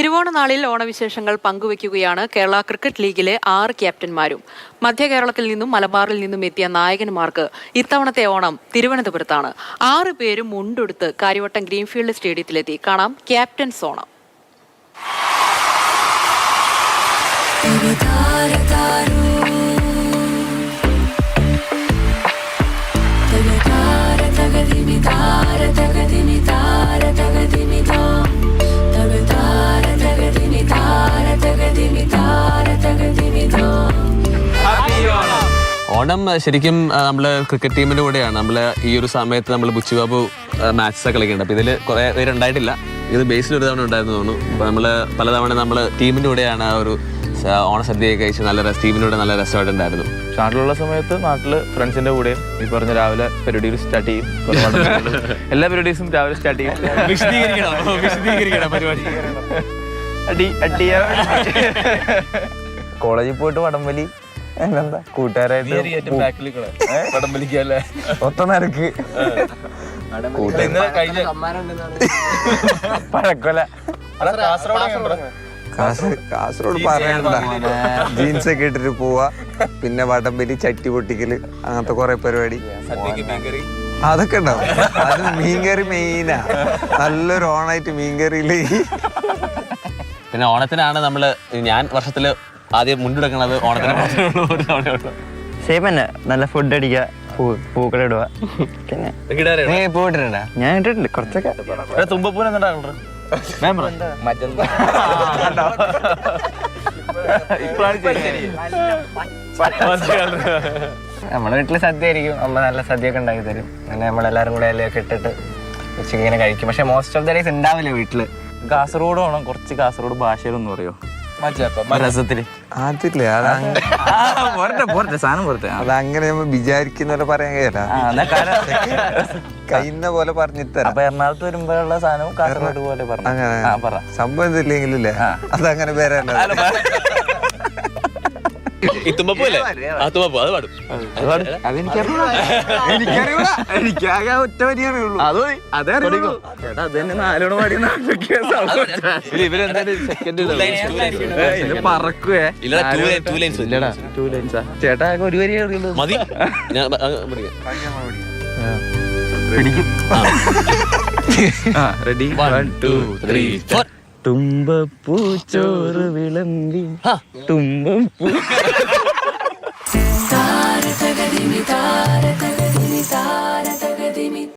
തിരുവോണനാളിൽ ഓണവിശേഷങ്ങൾ പങ്കുവയ്ക്കുകയാണ് Kerala cricket ലീഗിലെ 6 ക്യാപ്റ്റന്മാരും. മധ്യ കേരളത്തിൽ നിന്നും മലബാറിൽ നിന്നും എത്തിയ നായകന്മാർക്ക് ഇത്തവണത്തെ ഓണം തിരുവനന്തപുരത്താണ്. 6 പേരും മുണ്ടെടുത്ത് കാര്യവട്ടം ഗ്രീൻഫീൽഡ് സ്റ്റേഡിയത്തിലെത്തി. കാണാം ക്യാപ്റ്റൻസ് ഓണം. ഓണം ശരിക്കും നമ്മൾ ക്രിക്കറ്റ് ടീമിൻ്റെ കൂടെയാണ്. നമ്മൾ ഈ ഒരു സമയത്ത് നമ്മൾ ബുച്ചിബാബു മാച്ചൊക്കെ കളിക്കുന്നുണ്ട്. അപ്പോൾ ഇതിൽ കുറേ പേര് ഉണ്ടായിട്ടില്ല. ഇത് ബേസിൽ ഒരു തവണ ഉണ്ടായിരുന്നു തോന്നുന്നു. അപ്പോൾ നമ്മൾ പലതവണ നമ്മൾ ടീമിൻ്റെ കൂടെയാണ് ആ ഒരു ഓണസദ്യയൊക്കെ കഴിച്ച് നല്ല ടീമിൻ്റെ കൂടെ നല്ല രസമായിട്ടുണ്ടായിരുന്നു. നാട്ടിലുള്ള സമയത്ത് നാട്ടിൽ ഫ്രണ്ട്സിൻ്റെ കൂടെയും ഈ പറഞ്ഞ രാവിലെ പരിപാടികൾ സ്റ്റാർട്ട് ചെയ്യും. എല്ലാ പരിപാടീസും രാവിലെ സ്റ്റാർട്ട് ചെയ്യും. വിശദീകരിക്കണം പരിപാടി. കോളേജിൽ പോയിട്ട് വടംവലി എന്താ കൂട്ടുകാരായിട്ട് ഒത്ത നിരക്ക് പഴക്കൊല. കാസർഗോഡ് പറയണ്ട, ജീൻസ് ഒക്കെ ഇട്ടിട്ട് പോവാ, പിന്നെ വടംവലി, ചട്ടി പൊട്ടിക്കല്, അങ്ങനത്തെ കുറെ പരിപാടി അതൊക്കെ ഉണ്ടാവും. അത് മീൻകറി മെയിനാ. നല്ലൊരു ഓണായിട്ട് മീൻകറിയില്. പിന്നെ ഓണത്തിനാണ് ഞാൻ വർഷത്തില് ആദ്യം മുണ്ടെടുക്കണത്. ഓണത്തിന് സെയിം തന്നെ. നല്ല ഫുഡ് അടിക്കുക, പൂക്കൾ ഇടുക. പിന്നെ പോയിട്ടില്ല, ഞാൻ ഇട്ടിട്ടുണ്ട് കുറച്ചൊക്കെ. തുമ്പപ്പൂനെ നമ്മുടെ വീട്ടില് സദ്യ ആയിരിക്കും. അമ്മ നല്ല സദ്യയൊക്കെ ഉണ്ടാക്കി തരും. അങ്ങനെ നമ്മളെല്ലാരും കൂടെ ഇലയൊക്കെ ഇട്ടിട്ട് ഉച്ചയ്ക്ക് ഇങ്ങനെ കഴിക്കും. പക്ഷെ മോസ്റ്റ് ഓഫ് ദ ഡേയ്സ് ഉണ്ടാവില്ല വീട്ടില്. കാസർഗോഡ് ഓണം കുറച്ച് കാസർഗോഡ് ഭാഷയിലൊന്നും പറയോ രസത്തില്? അതില്ലേ, അതങ്ങനെ നമ്മൾ വിചാരിക്കുന്ന പറയാൻ കഴിയല്ല. കഴിയുന്ന പോലെ പറഞ്ഞിത്തരാം. അപ്പൊ എറണാകുളത്ത് വരുമ്പോഴുള്ള സാധനവും കാസർഗോഡ് പോലെ പറഞ്ഞു. അങ്ങനെ സംഭവം എന്തില്ലെങ്കിലല്ലേ അതങ്ങനെ പേരല്ല. ഈ തുമ്പപ്പൂല്ലേ? ആ തുമ്പപ്പൂ അത് പാടും. എനിക്കാകെ ഒറ്റ വരികയുള്ളൂ. പറക്കുവേ ചേട്ടാ, ഒരു വരികയേ മതി. പിടിക്കും. റെഡി, 1 2 3 4. തുമ്പപ്പൂ ചോറ് വിളമ്പി തുമ്പപ്പൂ. താര തകതിമി താര തകതിമി താര